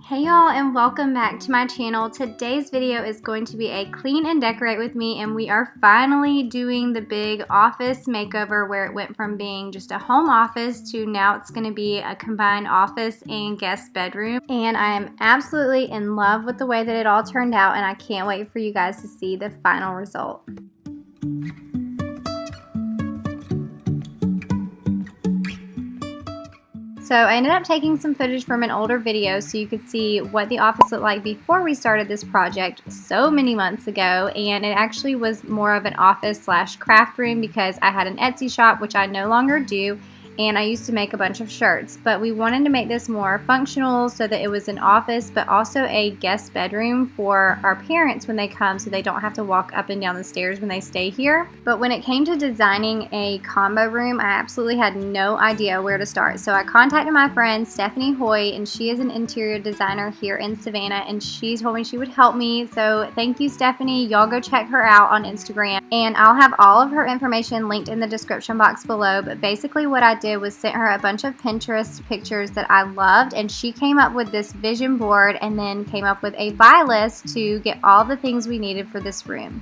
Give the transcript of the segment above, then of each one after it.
Hey y'all, and welcome back to my channel. Today's video is going to be a clean and decorate with me, and we are finally doing the big office makeover where it went from being just a home office to now it's going to be a combined office and guest bedroom. And I am absolutely in love with the way that it all turned out, and I can't wait for you guys to see the final result. So I ended up taking some footage from an older video so you could see what the office looked like before we started this project so many months ago, and it actually was more of an office slash craft room because I had an Etsy shop, which I no longer do, and I used to make a bunch of shirts. But we wanted to make this more functional so that it was an office but also a guest bedroom for our parents when they come, so they don't have to walk up and down the stairs when they stay here. But when it came to designing a combo room, I absolutely had no idea where to start. So I contacted my friend Stephanie Hoy, and she is an interior designer here in Savannah, and she told me she would help me. So thank you, Stephanie. Y'all go check her out on Instagram, and I'll have all of her information linked in the description box below. But basically what I did was sent her a bunch of Pinterest pictures that I loved, and she came up with this vision board and then came up with a buy list to get all the things we needed for this room.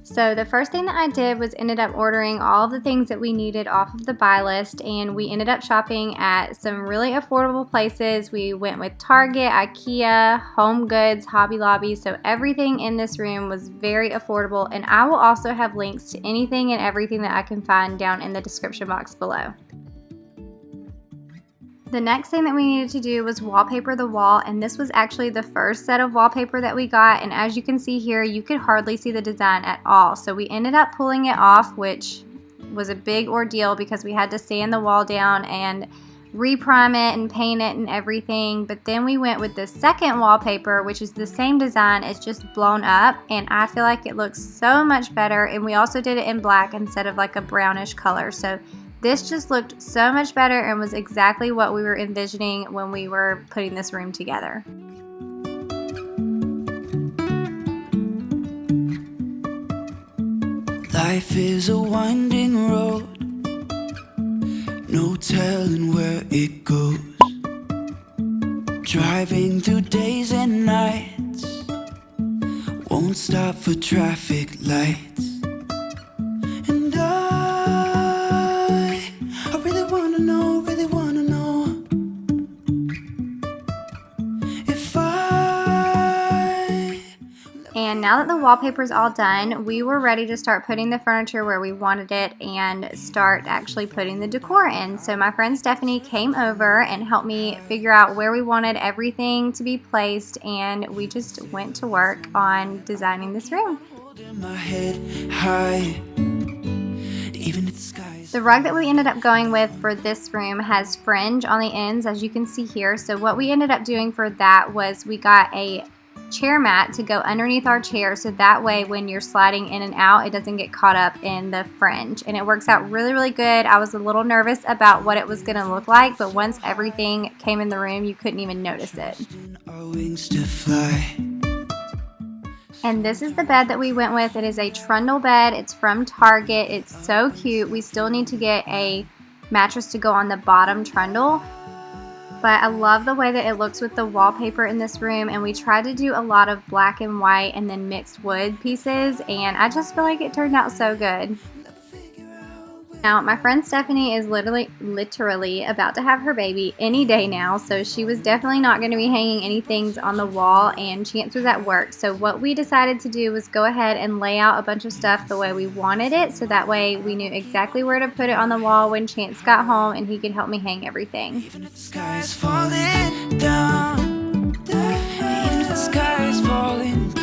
So the first thing that I did was ended up ordering all the things that we needed off of the buy list, and we ended up shopping at some really affordable places. We went with Target, IKEA, Home Goods, Hobby Lobby, so everything in this room was very affordable, and I will also have links to anything and everything that I can find down in the description box below. The next thing that we needed to do was wallpaper the wall, and this was actually the first set of wallpaper that we got, and as you can see here, you could hardly see the design at all. So we ended up pulling it off, which was a big ordeal because we had to sand the wall down and reprime it and paint it and everything. But then we went with the second wallpaper, which is the same design, it's just blown up, and I feel like it looks so much better. And we also did it in black instead of like a brownish color. So this just looked so much better and was exactly what we were envisioning when we were putting this room together. Life is a winding road, no telling where it goes. Driving through days and nights, won't stop for traffic lights. And I really wanna know if And now that the wallpaper is all done, we were ready to start putting the furniture where we wanted it and start actually putting the decor in. So my friend Stephanie came over and helped me figure out where we wanted everything to be placed, and we just went to work on designing this room. my head high, even if the sky. The rug that we ended up going with for this room has fringe on the ends, as you can see here. So what we ended up doing for that was we got a chair mat to go underneath our chair, so that way when you're sliding in and out, it doesn't get caught up in the fringe, and it works out really, really good. I was a little nervous about what it was going to look like, but once everything came in the room, you couldn't even notice it. Our wings to fly. And this is the bed that we went with. It is a trundle bed. It's from Target. It's so cute. We still need to get a mattress to go on the bottom trundle, but I love the way that it looks with the wallpaper in this room, and we tried to do a lot of black and white and then mixed wood pieces, and I just feel like it turned out so good. Now, my friend Stephanie is literally about to have her baby any day now, so she was definitely not going to be hanging any things on the wall, and Chance was at work. So what we decided to do was go ahead and lay out a bunch of stuff the way we wanted it, so that way we knew exactly where to put it on the wall when Chance got home, and he could help me hang everything. Even if the sky is falling down, even if the sky is falling down.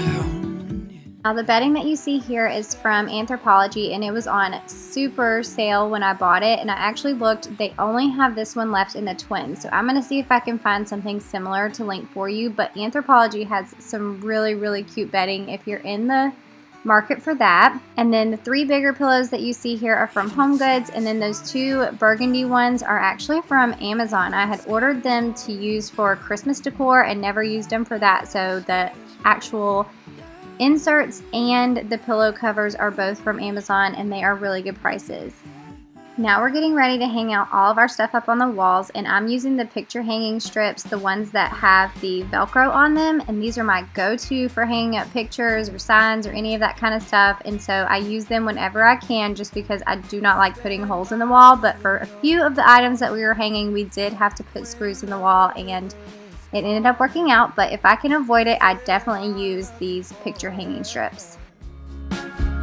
Now the bedding that you see here is from Anthropologie, and it was on super sale when I bought it, and I actually looked, they only have this one left in the twin, so I'm going to see if I can find something similar to link for you. But Anthropologie has some really, really cute bedding if you're in the market for that. And then the 3 bigger pillows that you see here are from Home Goods, and then those 2 burgundy ones are actually from Amazon. I had ordered them to use for Christmas decor and never used them for that, so the actual inserts and the pillow covers are both from Amazon, and they are really good prices. Now we're getting ready to hang out all of our stuff up on the walls, and I'm using the picture hanging strips, the ones that have the Velcro on them, and these are my go-to for hanging up pictures or signs or any of that kind of stuff, and so I use them whenever I can just because I do not like putting holes in the wall. But for a few of the items that we were hanging, we did have to put screws in the wall, and it ended up working out. But if I can avoid it, I definitely use these picture hanging strips.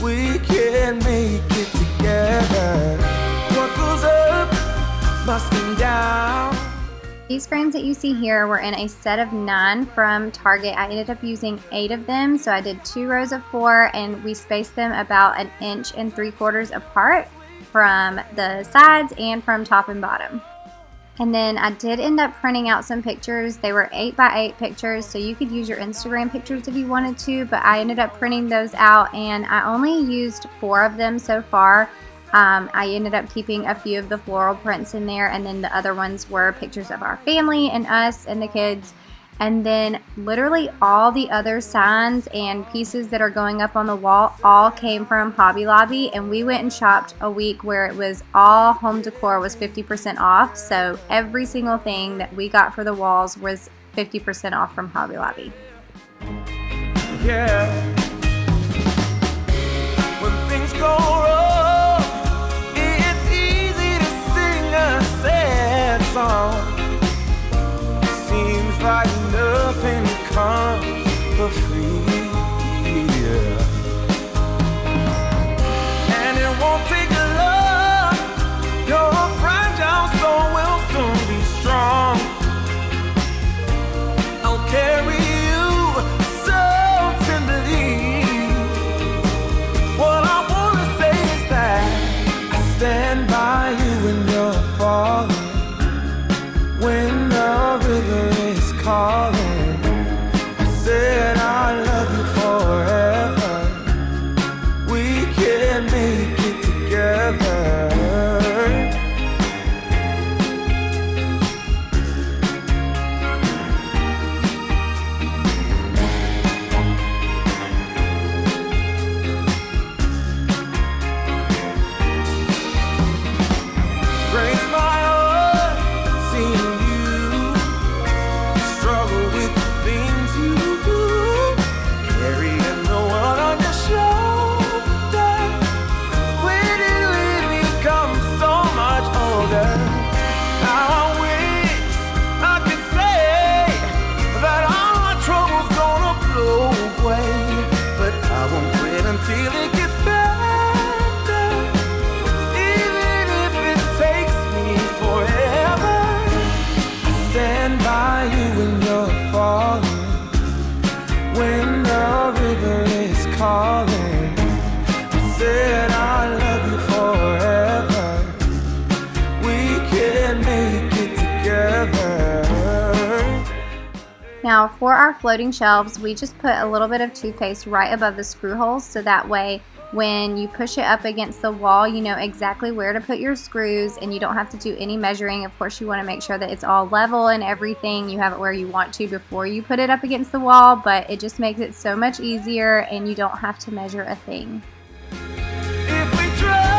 We can make it together. What goes up must come down. These frames that you see here were in a set of 9 from Target. I ended up using 8 of them, so I did 2 rows of 4, and we spaced them about 1 3/4 inches apart from the sides and from top and bottom. And then I did end up printing out some pictures. They were 8 by 8 pictures, so you could use your Instagram pictures if you wanted to, but I ended up printing those out, and I only used 4 of them so far. I ended up keeping a few of the floral prints in there, and then the other ones were pictures of our family and us and the kids. And then literally all the other signs and pieces that are going up on the wall all came from Hobby Lobby, and we went and shopped a week where it was all home decor was 50% off. So every single thing that we got for the walls was 50% off from Hobby Lobby. Yeah. When things go wrong, it's easy to sing a sad song. Seems like nothing comes for free, yeah. And it won't take long. Your fragile soul will soon be strong. I'll carry you so tenderly. What I wanna say is that I stand by you when you're falling. When the river is calling, I said I love you forever. We can make it together. Breaks my heart seeing you struggle with the things you do, carrying the one on your shoulder. When did we become so much older? Now I wish I could say that all my troubles gonna blow away, but I won't quit until it gets better, even if it takes me forever. I stand by you when you're falling, when the river is calling. I said I love you forever. We can make it together. Now for our floating shelves, we just put a little bit of toothpaste right above the screw holes, so that way when you push it up against the wall, you know exactly where to put your screws, and you don't have to do any measuring. Of course, you want to make sure that it's all level and everything. You have it where you want to before you put it up against the wall, but it just makes it so much easier, and you don't have to measure a thing. If we try.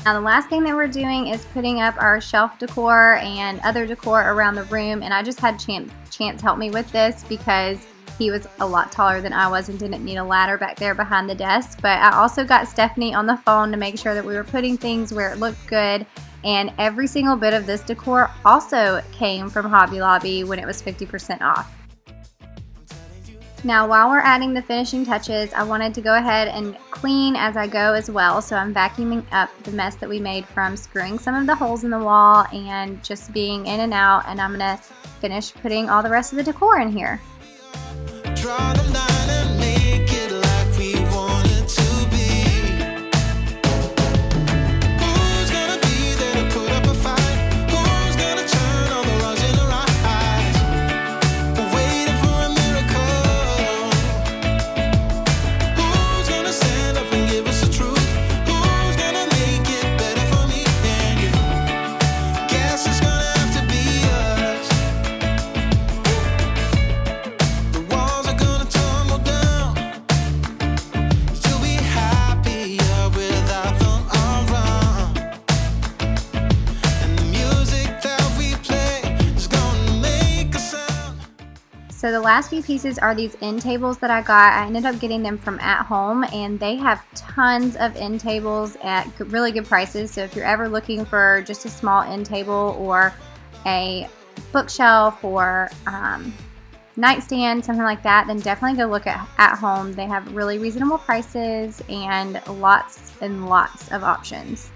Now the last thing that we're doing is putting up our shelf decor and other decor around the room, and I just had Chance help me with this because he was a lot taller than I was and didn't need a ladder back there behind the desk. But I also got Stephanie on the phone to make sure that we were putting things where it looked good, and every single bit of this decor also came from Hobby Lobby when it was 50% off. Now while we're adding the finishing touches, I wanted to go ahead and clean as I go as well. So I'm vacuuming up the mess that we made from screwing some of the holes in the wall and just being in and out, and I'm gonna finish putting all the rest of the decor in here. Draw the line and make it like we want it to be. Who's gonna be there to put up a fight? Who's gonna turn all the wrongs into right? Waiting for a miracle. So the last few pieces are these end tables that I got. I ended up getting them from At Home, and they have tons of end tables at really good prices. So if you're ever looking for just a small end table or a bookshelf or nightstand, something like that, then definitely go look at Home. They have really reasonable prices and lots of options.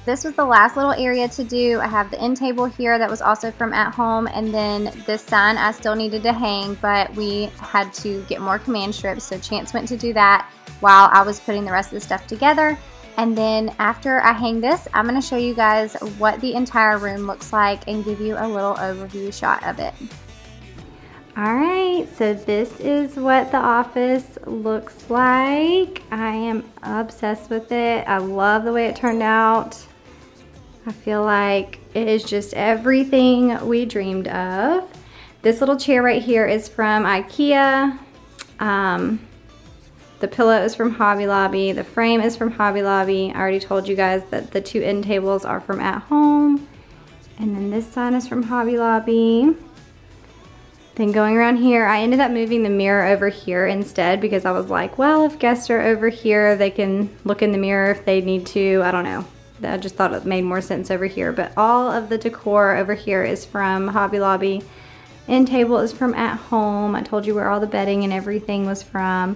This was the last little area to do. I have the end table here that was also from At Home, and then this sign I still needed to hang, but we had to get more command strips, so Chance went to do that while I was putting the rest of the stuff together. And then after I hang this, I'm going to show you guys what the entire room looks like and give you a little overview shot of it. Alright, so this is what the office looks like. I am obsessed with it. I love the way it turned out. I feel like it is just everything we dreamed of. This little chair right here is from IKEA. The pillow is from Hobby Lobby. The frame is from Hobby Lobby. I already told you guys that the two end tables are from At Home. And then this sign is from Hobby Lobby. Then going around here, I ended up moving the mirror over here instead because I was like, well, if guests are over here, they can look in the mirror if they need to. I don't know. I just thought it made more sense over here. But all of the decor over here is from Hobby Lobby. End table is from At Home. I told you where all the bedding and everything was from.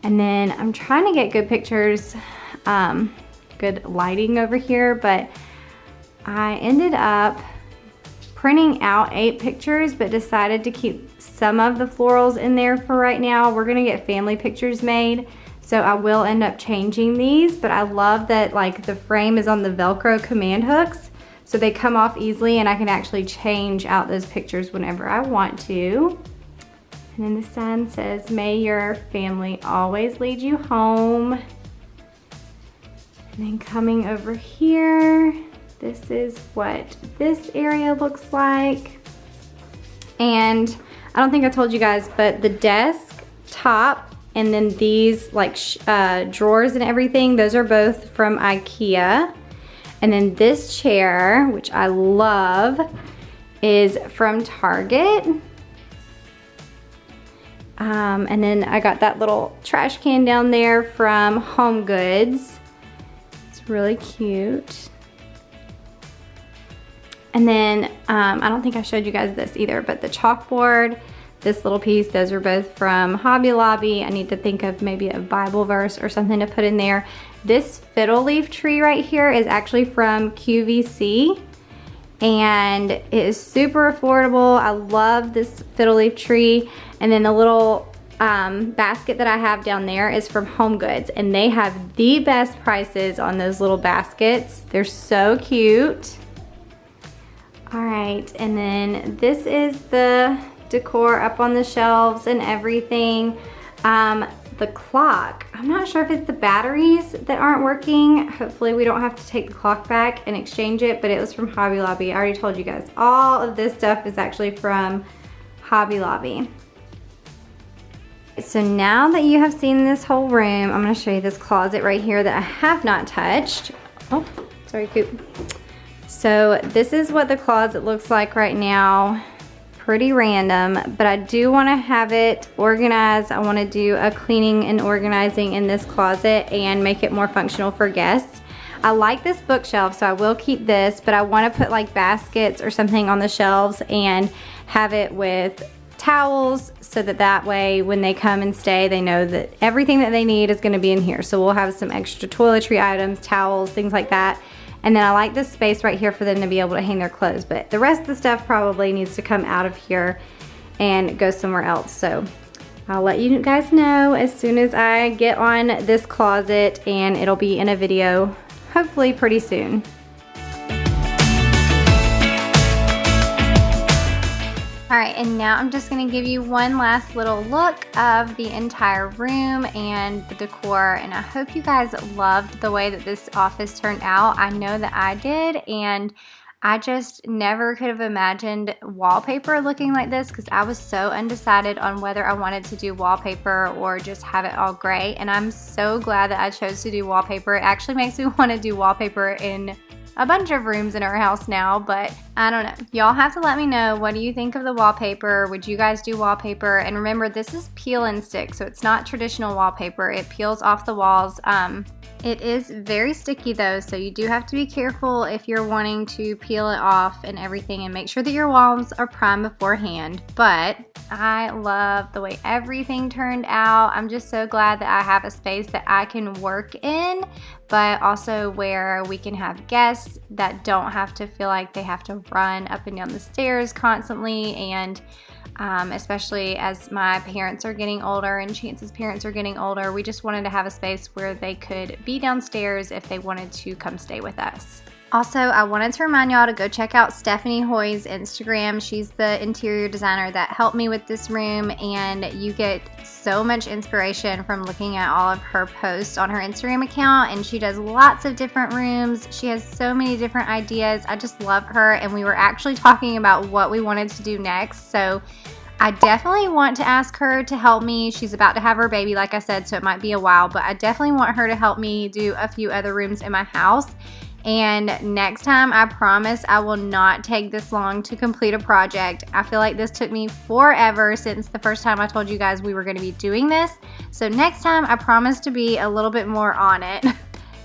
And then I'm trying to get good pictures, good lighting over here, but I ended up printing out 8 pictures, but decided to keep some of the florals in there for right now. We're gonna get family pictures made, so I will end up changing these, but I love that like the frame is on the Velcro command hooks, so they come off easily and I can actually change out those pictures whenever I want to. And then the sign says, may your family always lead you home. And then coming over here, this is what this area looks like. And I don't think I told you guys, but the desk top and then these like drawers and everything, those are both from IKEA. And then this chair, which I love, is from Target. And then I got that little trash can down there from Home Goods. It's really cute. And then, I don't think I showed you guys this either, but the chalkboard, this little piece, those are both from Hobby Lobby. I need to think of maybe a Bible verse or something to put in there. This fiddle leaf tree right here is actually from QVC, and it is super affordable. I love this fiddle leaf tree. And then the little basket that I have down there is from Home Goods, and they have the best prices on those little baskets. They're so cute. All right, and then this is the decor up on the shelves and everything. The clock, I'm not sure if it's the batteries that aren't working. Hopefully we don't have to take the clock back and exchange it, but it was from Hobby Lobby. I already told you guys, all of this stuff is actually from Hobby Lobby. So now that you have seen this whole room, I'm gonna show you this closet right here that I have not touched. Oh, sorry, Coop. So this is what the closet looks like right now. Pretty random, but I do want to have it organized. I want to do a cleaning and organizing in this closet and make it more functional for guests. I like this bookshelf, so I will keep this, but I want to put like baskets or something on the shelves and have it with towels so that way when they come and stay, they know that everything that they need is going to be in here. So we'll have some extra toiletry items, towels, things like that. And then I like this space right here for them to be able to hang their clothes, but the rest of the stuff probably needs to come out of here and go somewhere else. So I'll let you guys know as soon as I get on this closet, and it'll be in a video hopefully pretty soon. All right, and now I'm just gonna give you one last little look of the entire room and the decor, and I hope you guys loved the way that this office turned out. I know that I did, and I just never could have imagined wallpaper looking like this because I was so undecided on whether I wanted to do wallpaper or just have it all gray, and I'm so glad that I chose to do wallpaper. It actually makes me want to do wallpaper in a bunch of rooms in our house now, but I don't know. Y'all have to let me know, what do you think of the wallpaper? Would you guys do wallpaper? And remember, this is peel and stick, so it's not traditional wallpaper. It peels off the walls. It is very sticky though, so you do have to be careful if you're wanting to peel it off and everything, and make sure that your walls are primed beforehand. But I love the way everything turned out. I'm just so glad that I have a space that I can work in, but also where we can have guests that don't have to feel like they have to run up and down the stairs constantly. And especially as my parents are getting older and Chance's parents are getting older, we just wanted to have a space where they could be downstairs if they wanted to come stay with us. Also, I wanted to remind y'all to go check out Stephanie Hoy's Instagram. She's the interior designer that helped me with this room, and you get so much inspiration from looking at all of her posts on her Instagram account, and she does lots of different rooms. She has so many different ideas. I just love her, and we were actually talking about what we wanted to do next, so I definitely want to ask her to help me. She's about to have her baby, like I said, so it might be a while, but I definitely want her to help me do a few other rooms in my house. And next time, I promise I will not take this long to complete a project. I feel like this took me forever since the first time I told you guys we were going to be doing this. So next time, I promise to be a little bit more on it.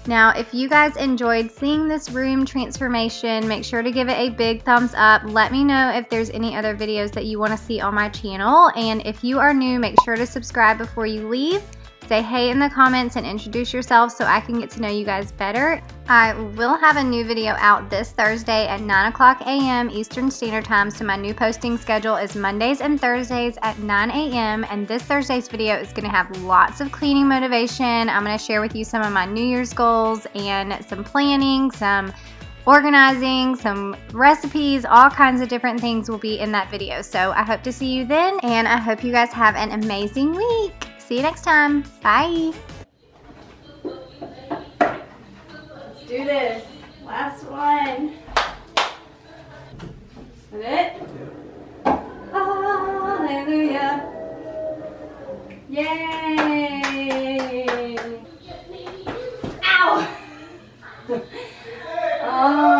Now, if you guys enjoyed seeing this room transformation, make sure to give it a big thumbs up. Let me know if there's any other videos that you want to see on my channel. And if you are new, make sure to subscribe before you leave. Say hey in the comments and introduce yourself so I can get to know you guys better. I will have a new video out this Thursday at 9 o'clock a.m. Eastern Standard Time, so my new posting schedule is Mondays and Thursdays at 9 a.m. and this Thursday's video is going to have lots of cleaning motivation. I'm going to share with you some of my New Year's goals and some planning, some organizing, some recipes, all kinds of different things will be in that video. So I hope to see you then, and I hope you guys have an amazing week. See you next time. Bye. Let's do this. Last one. Is that it? Hallelujah. Yay. Ow. Oh.